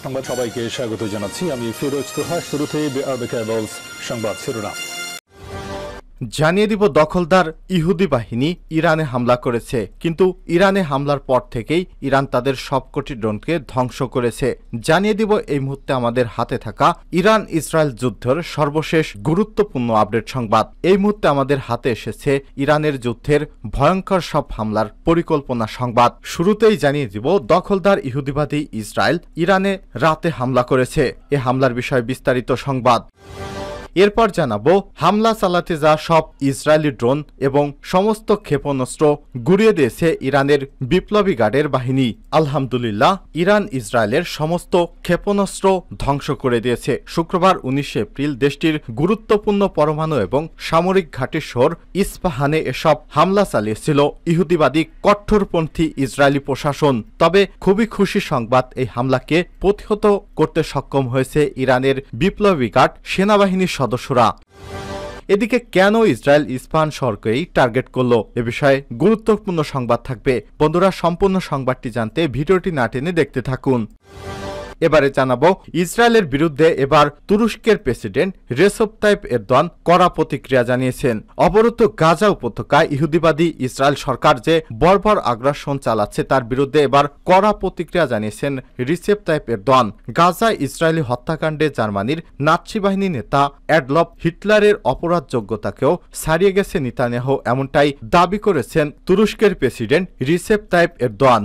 সংবাদ সবাইকে স্বাগত জানাচ্ছি। আমি ফিরোজ তোহা। শুরুতেই সংবাদ শিরোনাম জানিয়ে দিব, দখলদার ইহুদি বাহিনী ইরানে হামলা করেছে, কিন্তু ইরানে হামলার পর থেকেই ইরান তাদের সবকটি ড্রোনকে ধ্বংস করেছে। জানিয়ে দিব এই মুহূর্তে আমাদের হাতে থাকা ইরান ইসরায়েল যুদ্ধের সর্বশেষ গুরুত্বপূর্ণ আপডেট সংবাদ। এই মুহূর্তে আমাদের হাতে এসেছে ইরানের যুদ্ধের ভয়ঙ্কর সব হামলার পরিকল্পনা সংবাদ। শুরুতেই জানিয়ে দিব, দখলদার ইহুদিবাদী ইসরায়েল ইরানে রাতে হামলা করেছে। এ হামলার বিষয়ে বিস্তারিত সংবাদ। এরপর জানাবো, হামলা চালাতে যা সব ইসরায়েলি ড্রোন এবং সমস্ত ক্ষেপণাস্ত্র গুড়িয়ে দিয়েছে ইরানের বিপ্লবী গার্ডের বাহিনী। আলহামদুলিল্লাহ, ইরান ইসরায়েলের সমস্ত ক্ষেপণাস্ত্র ধ্বংস করে দিয়েছে। শুক্রবার 19 এপ্রিল দেশটির গুরুত্বপূর্ণ পরমাণু এবং সামরিক ঘাঁটি শহর ইস্পাহানে এসব হামলা চালিয়েছিল ইহুদিবাদী কঠোরপন্থী ইসরায়েলি প্রশাসন। তবে খুবই খুশি সংবাদ, এই হামলাকে প্রতিহত করতে সক্ষম হয়েছে ইরানের বিপ্লবী গার্ড সেনাবাহিনীর সদস্যরা। এদিকে কেন ইসরায়েল ইস্পাহান শহরকেই টার্গেট করল, এ বিষয়ে গুরুত্বপূর্ণ সংবাদ থাকবে। বন্ধুরা, সম্পূর্ণ সংবাদটি জানতে ভিডিওটি না টেনে দেখতে থাকুন। এবারে জানাবো, ইসরায়েলের বিরুদ্ধে এবার তুরস্কের প্রেসিডেন্ট রেসেপ তাইপ এরদোয়ান কড়া প্রতিক্রিয়া জানিয়েছেন। অবরুদ্ধ গাজা উপত্যকায় ইহুদিবাদী ইসরায়েল সরকার যে বর্বর আগ্রাসন চালাচ্ছে তার বিরুদ্ধে এবার কড়া প্রতিক্রিয়া জানিয়েছেন রিসেপ তাইপ এরদোয়ান। গাজায় ইসরায়েলি হত্যাকাণ্ডে জার্মানির নাৎসি বাহিনী নেতা অ্যাডলফ হিটলারের অপরাধযোগ্যতাকেও ছাড়িয়ে গেছে নেতানিয়াহু, এমনটাই দাবি করেছেন তুরস্কের প্রেসিডেন্ট রিসেপ তাইপ এরদোয়ান।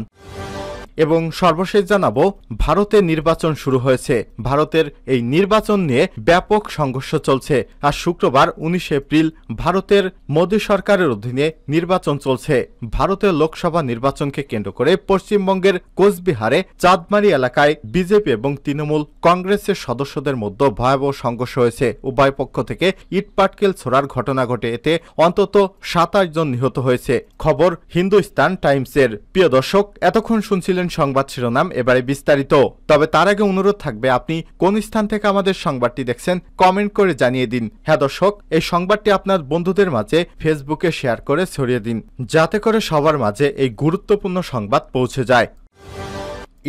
এবং সর্বশেষ জানাবো, ভারতে নির্বাচন শুরু হয়েছে। ভারতের এই নির্বাচন নিয়ে ব্যাপক সংঘর্ষ চলছে। আর শুক্রবার 19 এপ্রিল ভারতের মোদী সরকারের অধীনে নির্বাচন চলছে। ভারতের লোকসভা নির্বাচনকে কেন্দ্র করে পশ্চিমবঙ্গের কোচবিহারে চাঁদমারি এলাকায় বিজেপি এবং তৃণমূল কংগ্রেসের সদস্যদের মধ্যে ভয়াবহ সংঘর্ষ হয়েছে। উভয় পক্ষ থেকে ইটপাটকেল ছোড়ার ঘটনা ঘটে, এতে অন্তত 27 জন নিহত হয়েছে। খবর হিন্দুস্তান টাইমসের। প্রিয় দর্শক, এতক্ষণ শুনছিলেন সংবাদ শিরোনাম, এবারে বিস্তারিত। তবে তার আগে অনুরোধ থাকবে, আপনি কোন স্থান থেকে আমাদের সংবাদটি দেখছেন কমেন্ট করে জানিয়ে দিন। হ্যাঁ দর্শক, এই সংবাদটি আপনার বন্ধুদের মাঝে ফেসবুকে শেয়ার করে ছড়িয়ে দিন, যাতে করে সবার মাঝে এই গুরুত্বপূর্ণ সংবাদ পৌঁছে যায়।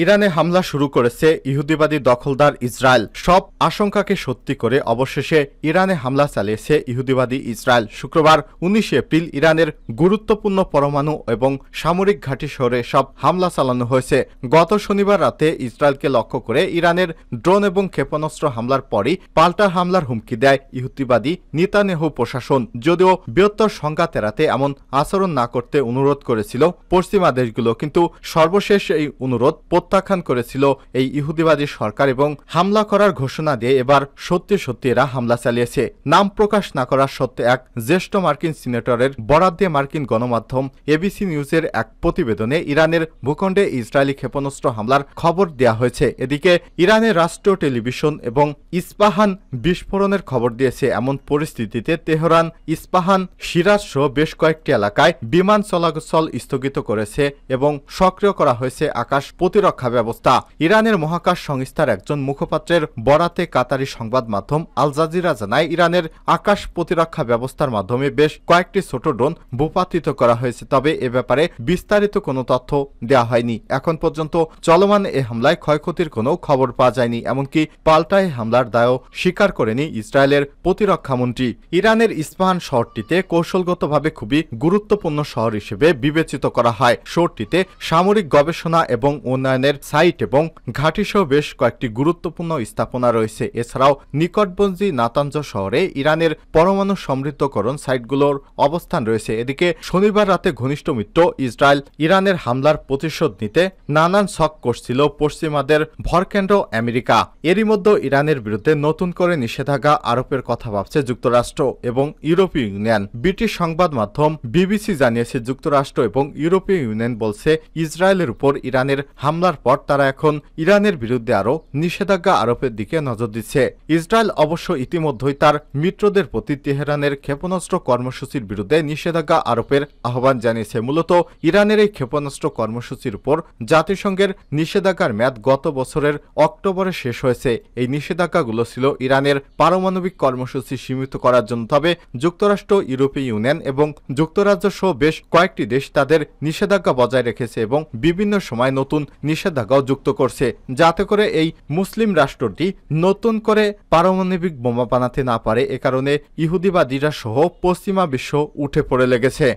ইরানে হামলা শুরু করেছে ইহুদিবাদী দখলদার ইসরায়েল। সব আশঙ্কাকে সত্যি করে অবশেষে ইরানে হামলা চালিয়েছে ইহুদিবাদী ইসরায়েল। শুক্রবার 19 এপ্রিল ইরানের গুরুত্বপূর্ণ পরমাণু এবং সামরিক ঘাঁটি শহরে সব হামলা চালানো হয়েছে। গত শনিবার রাতে ইসরায়েলকে লক্ষ্য করে ইরানের ড্রোন এবং ক্ষেপণাস্ত্র হামলার পরই পাল্টা হামলার হুমকি দেয় ইহুদিবাদী নেতানিয়াহু প্রশাসন। যদিও বৃহত্তর সংঘাত এড়াতে এমন আচরণ না করতে অনুরোধ করেছিল পশ্চিমা দেশগুলো, কিন্তু সর্বশেষ এই অনুরোধ প্রত্যাখ্যান করেছিল এই ইহুদিবাদী সরকার এবং হামলা করার ঘোষণা দিয়ে এবার সত্যি সত্যি এরা হামলা চালিয়েছে। নাম প্রকাশ না করার সত্ত্বে এক জ্যেষ্ঠ মার্কিন সিনেটরের বরাত দিয়ে মার্কিন গণমাধ্যম এবিসি নিউজের এক প্রতিবেদনে ইরানের ভূখণ্ডে ইসরায়েলি ক্ষেপণাস্ত্র হামলার খবর দেওয়া হয়েছে। এদিকে ইরানের রাষ্ট্রীয় টেলিভিশন এবং ইস্পাহান বিস্ফোরণের খবর দিয়েছে। এমন পরিস্থিতিতে তেহরান, ইস্পাহান, সিরাজ সহ বেশ কয়েকটি এলাকায় বিমান চলাচল স্থগিত করেছে এবং সক্রিয় করা হয়েছে আকাশ প্রতিরক্ষা ব্যবস্থা। ইরানের মহাকাশ সংস্থার একজন মুখপাত্রের বরাতে কাতারি সংবাদ মাধ্যম আল জাজিরা জানায়, ইরানের আকাশ প্রতিরক্ষা ব্যবস্থার মাধ্যমে বেশ কয়েকটি ছোট ড্রোন ভূপাতিত করা হয়েছে। তবে এ ব্যাপারে বিস্তারিত কোনো তথ্য দেওয়া হয়নি। এখন পর্যন্ত চলমান এ হামলায় ক্ষয়ক্ষতির কোনো খবর পাওয়া যায়নি। এমনকি পাল্টায় হামলার দায়ও স্বীকার করেনি ইসরায়েলের প্রতিরক্ষা মন্ত্রী। ইরানের ইস্পাহান শহরটিতে কৌশলগতভাবে খুবই গুরুত্বপূর্ণ শহর হিসেবে বিবেচিত করা হয়। শহরটিতে সামরিক গবেষণা এবং উন্নয়নের সাইট এবং ঘাঁটিসহ বেশ কয়েকটি গুরুত্বপূর্ণ স্থাপনা রয়েছে। এছাড়াও নিকটবর্তী নাতাঞ্জ শহরে ইরানের পরমাণু সমৃদ্ধকরণ সাইটগুলোর অবস্থান রয়েছে। এদিকে শনিবার রাতে ঘনিষ্ঠ মিত্র ইসরায়েল ইরানের হামলার প্রতিশোধ নিতে নানান ছক করছিল পশ্চিমাদের ভরকেন্দ্র আমেরিকা। এরই মধ্যে ইরানের বিরুদ্ধে নতুন করে নিষেধাজ্ঞা আরোপের কথা ভাবছে যুক্তরাষ্ট্র এবং ইউরোপীয় ইউনিয়ন। ব্রিটিশ সংবাদ মাধ্যম বিবিসি জানিয়েছে, যুক্তরাষ্ট্র এবং ইউরোপীয় ইউনিয়ন বলছে ইসরায়েলের উপর ইরানের হামলার পর তারা এখন ইরানের বিরুদ্ধে আরও নিষেধাজ্ঞা আরোপের দিকে নজর দিচ্ছে। ইসরায়েল অবশ্য ইতিমধ্যেই তার মিত্রদের প্রতি তেহরানের ক্ষেপণাস্ত্র কর্মসূচির বিরুদ্ধে নিষেধাজ্ঞা আরোপের আহ্বান জানিয়েছে। মূলত ইরানের এই ক্ষেপণাস্ত্র কর্মসূচির উপর জাতিসংঘের নিষেধাজ্ঞার মেয়াদ গত বছরের অক্টোবরে শেষ হয়েছে। এই নিষেধাজ্ঞাগুলো ছিল ইরানের পারমাণবিক কর্মসূচি সীমিত করার জন্য। তবে যুক্তরাষ্ট্র, ইউরোপীয় ইউনিয়ন এবং যুক্তরাজ্য সহ বেশ কয়েকটি দেশ তাদের নিষেধাজ্ঞা বজায় রেখেছে এবং বিভিন্ন সময় নতুন নিষেধাজ্ঞা নিষেধাজ্ঞাও যুক্ত করছে, যাতে করে এই মুসলিম রাষ্ট্রটি নতুন করে পারমাণবিক বোমা বানাতে না পারে। এ কারণে ইহুদিবাদীরা সহ পশ্চিমা বিশ্ব উঠে পড়ে লেগেছে।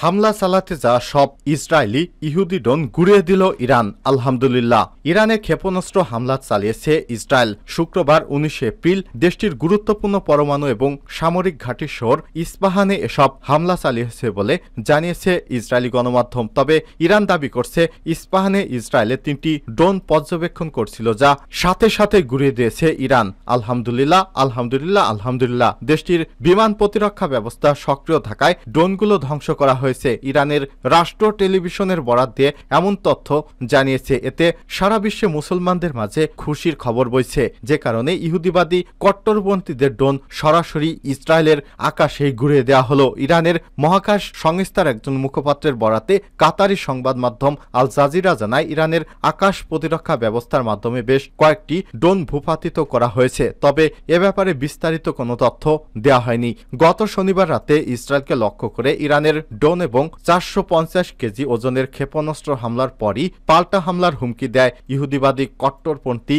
হামলা চালাতে যাওয়া সব ইসরায়েলি ইহুদি ড্রোন গুড়িয়ে দিল ইরান। আলহামদুলিল্লাহ, ইরানে ক্ষেপণাস্ত্র হামলা চালিয়েছে ইসরায়েল। শুক্রবার 19 এপ্রিল দেশটির গুরুত্বপূর্ণ পরমাণু এবং সামরিক ঘাঁটি শহর ইস্পাহানে এসব হামলা চালিয়েছে বলে জানিয়েছে ইসরায়েলি গণমাধ্যম। তবে ইরান দাবি করছে ইস্পাহানে ইসরায়েলের 3টি ড্রোন পর্যবেক্ষণ করছিল, যা সাথে সাথে গুড়িয়ে দিয়েছে ইরান। আলহামদুলিল্লাহ, আলহামদুলিল্লাহ, আলহামদুলিল্লাহ। দেশটির বিমান প্রতিরক্ষা ব্যবস্থা সক্রিয় থাকায় ড্রোনগুলো ধ্বংস করা হয়েছে। ইরানের রাষ্ট্র টেলিভিশনের বরাত দিয়ে এমন তথ্য জানিয়েছে। এতে সারা বিশ্বে মুসলমানদের মাঝে খুশির খবর বইছে, যে কারণে ইহুদিবাদী কট্টরপন্থীদের ড্রোন সরাসরি ইসরায়েলের আকাশে ঘুরিয়ে দেওয়া হলো। ইরানের মহাকাশ সংস্থার একজন মুখপাত্রের বরাতে কাতারি সংবাদ মাধ্যম আল জাজিরা জানায়, ইরানের আকাশ প্রতিরক্ষা ব্যবস্থার মাধ্যমে বেশ কয়েকটি ড্রোন ভূপাতিত করা হয়েছে। তবে এ ব্যাপারে বিস্তারিত কোনো তথ্য দেওয়া হয়নি। গত শনিবার রাতে ইসরায়েলকে লক্ষ্য করে ইরানের ড্রোন এবং 450 কেজি ওজনের ক্ষেপণাস্ত্র হামলার পরই পাল্টা হামলার হুমকি দেয় ইহুদিবাদী কট্টরপন্থী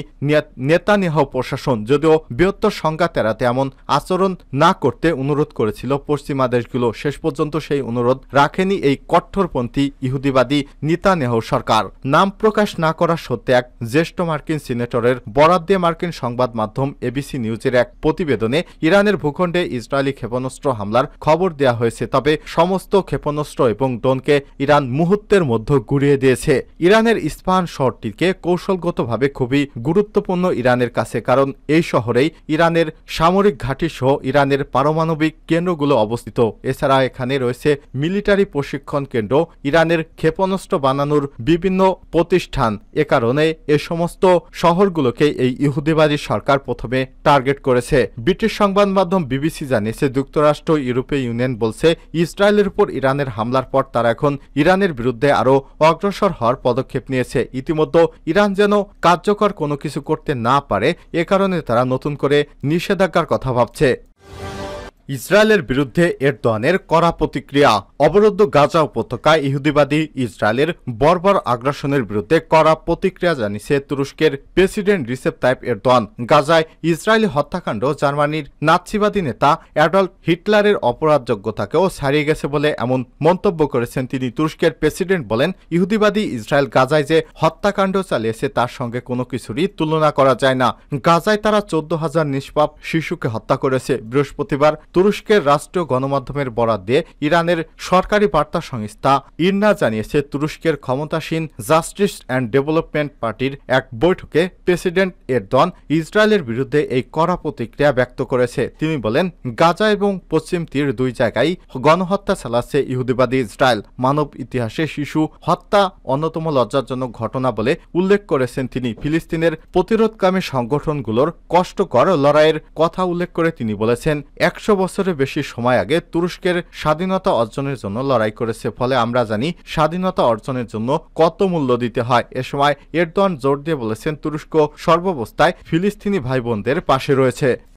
নেতানিয়াহু প্রশাসন। যদিও বৃহত্তর সংঘাত এড়াতে এমন আচরণ না করতে অনুরোধ করেছিল পশ্চিমা দেশগুলো, শেষ পর্যন্ত সেই অনুরোধ রাখেনি এই কট্টরপন্থী ইহুদিবাদী নেতানিয়াহু সরকার। নাম প্রকাশ না করা সত্ত্বে এক জ্যেষ্ঠ মার্কিন সিনেটরের বরাত দিয়ে মার্কিন সংবাদ মাধ্যম এবিসি নিউজের এক প্রতিবেদনে ইরানের ভূখণ্ডে ইসরায়েলি ক্ষেপণাস্ত্র হামলার খবর দেওয়া হয়েছে। তবে সমস্ত ক্ষেপণাস্ত্র এবং ড্রোনকে ইরান মুহূর্তের মধ্যে গুড়িয়ে দিয়েছে। ইরানের ইস্পাহান শহরটিকে কৌশলগতভাবে খুবই গুরুত্বপূর্ণ ইরানের কাছে, কারণ এই শহরেই ইরানের সামরিক ঘাঁটি সহ ইরানের পারমাণবিক কেন্দ্রগুলো অবস্থিত। এছাড়া এখানে রয়েছে মিলিটারি প্রশিক্ষণ কেন্দ্র, ইরানের ক্ষেপণাস্ত্র বানানোর বিভিন্ন প্রতিষ্ঠান। এ কারণে এ সমস্ত শহরগুলোকে এই ইহুদিবাদী সরকার প্রথমে টার্গেট করেছে। ব্রিটিশ সংবাদ মাধ্যম বিবিসি জানিয়েছে, যুক্তরাষ্ট্র ইউরোপীয় ইউনিয়ন বলছে ইসরায়েলের উপর ইরানের হামলার পর তারা এখন ইরানের বিরুদ্ধে আরও অগ্রসর হওয়ার পদক্ষেপ নিয়েছে। ইতিমধ্যে ইরান যেন কার্যকর কোনো কিছু করতে না পারে, এ কারণে তারা নতুন করে নিষেধাজ্ঞার কথা ভাবছে। ইসরায়েলের বিরুদ্ধে এরদোয়ানের কড়া প্রতিক্রিয়া। অবরুদ্ধ গাজা উপত্যকায় ইহুদিবাদী ইসরায়েলের বর্বর আগ্রাসনের বিরুদ্ধে কড়া প্রতিক্রিয়া জানিয়েছে তুরস্কের প্রেসিডেন্ট রিসেপ তাইপ এরদোয়ান। গাজায় ইসরায়েলি হত্যাকাণ্ড জার্মানির নাৎসিবাদী নেতা অ্যাডলফ হিটলারের অপরাধযোগ্যতাকেও ছাড়িয়ে গেছে বলে এমন মন্তব্য করেছেন তিনি। তুরস্কের প্রেসিডেন্ট বলেন, ইহুদিবাদী ইসরায়েল গাজায় যে হত্যাকাণ্ড চালিয়েছে তার সঙ্গে কোনো কিছুরই তুলনা করা যায় না। গাজায় তারা 14,000 নিষ্পাপ শিশুকে হত্যা করেছে। বৃহস্পতিবার তুরস্কের রাষ্ট্রীয় গণমাধ্যমের বরাত দিয়ে ইরানের সরকারি বার্তা সংস্থা ইরনা জানিয়েছে, তুরস্কের ক্ষমতাসীন জাস্টিস অ্যান্ড ডেভেলপমেন্ট পার্টির এক বৈঠকে প্রেসিডেন্ট এরদোয়ান ইসরায়েলের বিরুদ্ধে এই কড়া প্রতিক্রিয়া ব্যক্ত করেছে। তিনি বলেন, গাজা এবং পশ্চিম তীর দুই জায়গায় গণহত্যা চালাচ্ছে ইহুদিবাদী ইসরায়েল। মানব ইতিহাসে শিশু হত্যা অন্যতম লজ্জাজনক ঘটনা বলে উল্লেখ করেছেন তিনি। ফিলিস্তিনের প্রতিরোধকামী সংগঠনগুলোর কষ্টকর লড়াইয়ের কথা উল্লেখ করে তিনি বলেছেন, 100 বছরের বেশি সময় আগে তুরস্কের স্বাধীনতা অর্জনের জন্য লড়াই করেছে, ফলে আমরা জানি স্বাধীনতা অর্জনের জন্য কত মূল্য দিতে হয়। এ সময় এরদোয়ান জোর দিয়ে বলেছেন, তুরস্ক সর্বাবস্থায় ফিলিস্তিনি ভাই বোনদের পাশে রয়েছে।